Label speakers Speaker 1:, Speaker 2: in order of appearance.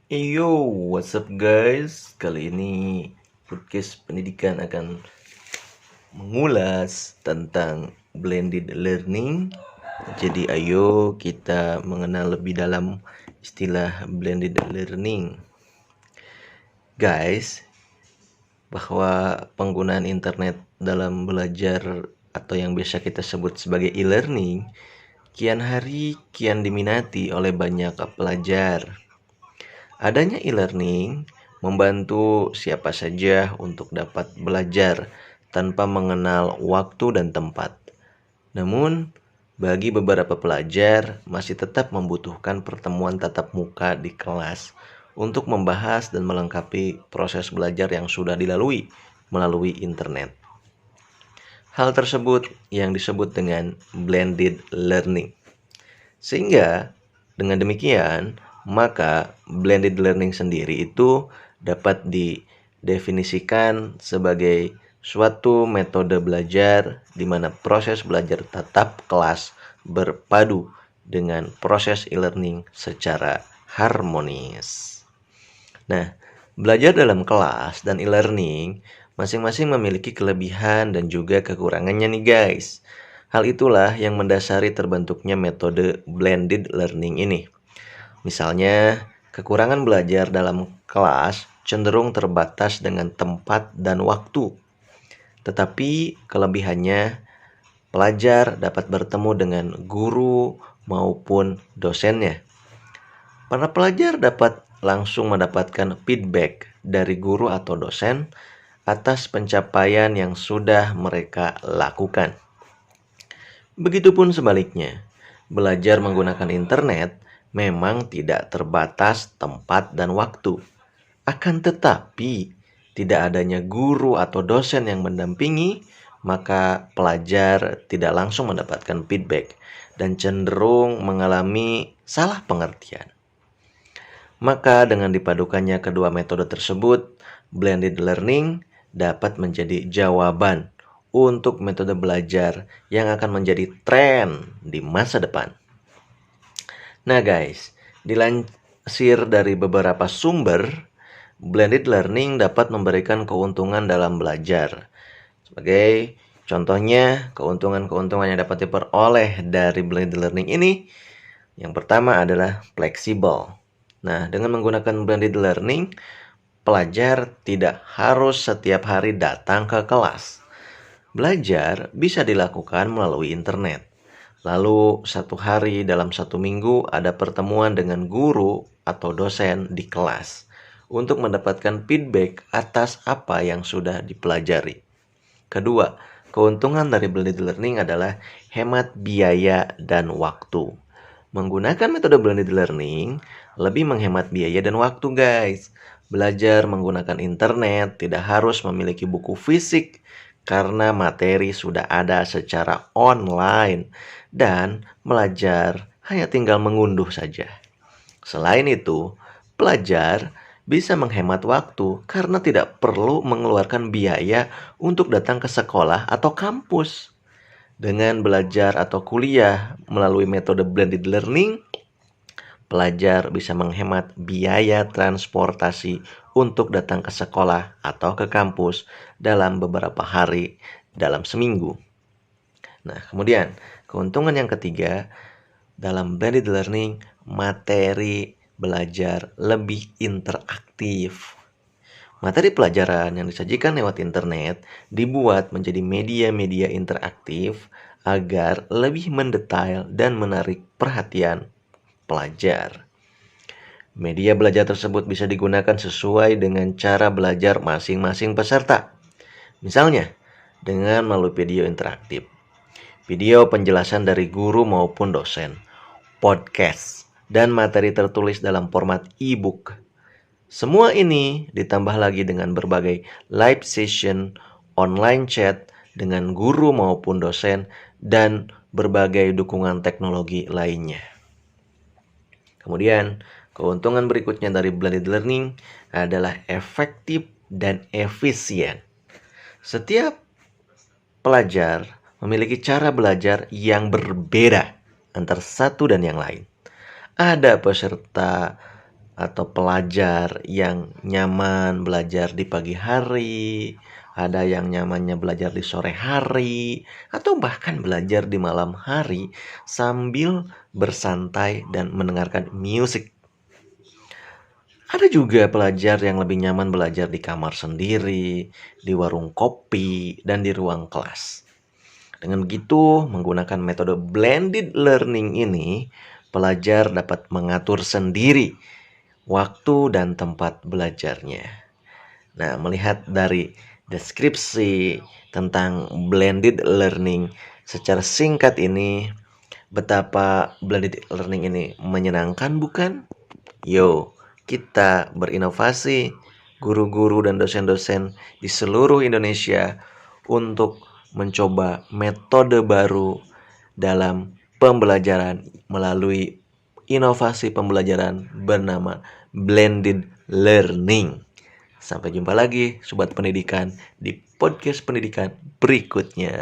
Speaker 1: Yo, what's up guys? Kali ini podcast pendidikan akan mengulas tentang blended learning. Jadi ayo kita mengenal lebih dalam istilah blended learning. Guys, bahwa penggunaan internet dalam belajar atau yang biasa kita sebut sebagai e-learning kian hari kian diminati oleh banyak pelajar. Adanya e-learning membantu siapa saja untuk dapat belajar tanpa mengenal waktu dan tempat. Namun, bagi beberapa pelajar masih tetap membutuhkan pertemuan tatap muka di kelas untuk membahas dan melengkapi proses belajar yang sudah dilalui melalui internet. Hal tersebut yang disebut dengan blended learning. Sehingga dengan demikian, maka blended learning sendiri itu dapat didefinisikan sebagai suatu metode belajar di mana proses belajar tatap kelas berpadu dengan proses e-learning secara harmonis. Nah, belajar dalam kelas dan e-learning masing-masing memiliki kelebihan dan juga kekurangannya nih guys. Hal itulah yang mendasari terbentuknya metode blended learning ini. Misalnya, kekurangan belajar dalam kelas cenderung terbatas dengan tempat dan waktu. Tetapi kelebihannya, pelajar dapat bertemu dengan guru maupun dosennya. Para pelajar dapat langsung mendapatkan feedback dari guru atau dosen atas pencapaian yang sudah mereka lakukan. Begitupun sebaliknya, belajar menggunakan internet memang tidak terbatas tempat dan waktu. Akan tetapi, tidak adanya guru atau dosen yang mendampingi, maka pelajar tidak langsung mendapatkan feedback dan cenderung mengalami salah pengertian. Maka dengan dipadukannya kedua metode tersebut, blended learning dapat menjadi jawaban untuk metode belajar yang akan menjadi tren di masa depan. Nah guys, dilansir dari beberapa sumber, blended learning dapat memberikan keuntungan dalam belajar. Sebagai contohnya, keuntungan-keuntungan yang dapat diperoleh dari blended learning ini, yang pertama adalah fleksibel. Nah, dengan menggunakan blended learning, pelajar tidak harus setiap hari datang ke kelas. Belajar bisa dilakukan melalui internet. Lalu satu hari dalam satu minggu ada pertemuan dengan guru atau dosen di kelas untuk mendapatkan feedback atas apa yang sudah dipelajari. Kedua, keuntungan dari blended learning adalah hemat biaya dan waktu. Menggunakan metode blended learning lebih menghemat biaya dan waktu guys. Belajar menggunakan internet tidak harus memiliki buku fisik karena materi sudah ada secara online dan belajar hanya tinggal mengunduh saja. Selain itu, pelajar bisa menghemat waktu karena tidak perlu mengeluarkan biaya untuk datang ke sekolah atau kampus. Dengan belajar atau kuliah melalui metode blended learning, pelajar bisa menghemat biaya transportasi untuk datang ke sekolah atau ke kampus dalam beberapa hari dalam seminggu. Nah, kemudian keuntungan yang ketiga, dalam blended learning, materi belajar lebih interaktif. Materi pelajaran yang disajikan lewat internet dibuat menjadi media-media interaktif agar lebih mendetail dan menarik perhatian pelajar. Media belajar tersebut bisa digunakan sesuai dengan cara belajar masing-masing peserta. Misalnya, dengan melalui video interaktif, video penjelasan dari guru maupun dosen, podcast, dan materi tertulis dalam format e-book. Semua ini ditambah lagi dengan berbagai live session, online chat dengan guru maupun dosen, dan berbagai dukungan teknologi lainnya. Kemudian, keuntungan berikutnya dari blended learning adalah efektif dan efisien. Setiap pelajar memiliki cara belajar yang berbeda antara satu dan yang lain. Ada peserta atau pelajar yang nyaman belajar di pagi hari, ada yang nyamannya belajar di sore hari, atau bahkan belajar di malam hari sambil bersantai dan mendengarkan musik. Ada juga pelajar yang lebih nyaman belajar di kamar sendiri, di warung kopi, dan di ruang kelas. Dengan begitu, menggunakan metode blended learning ini, pelajar dapat mengatur sendiri waktu dan tempat belajarnya. Nah, melihat dari deskripsi tentang blended learning secara singkat ini, betapa blended learning ini menyenangkan bukan? Yo, kita berinovasi, guru-guru dan dosen-dosen di seluruh Indonesia untuk mencoba metode baru dalam pembelajaran melalui inovasi pembelajaran bernama blended learning. Sampai jumpa lagi Sobat Pendidikan di podcast pendidikan berikutnya.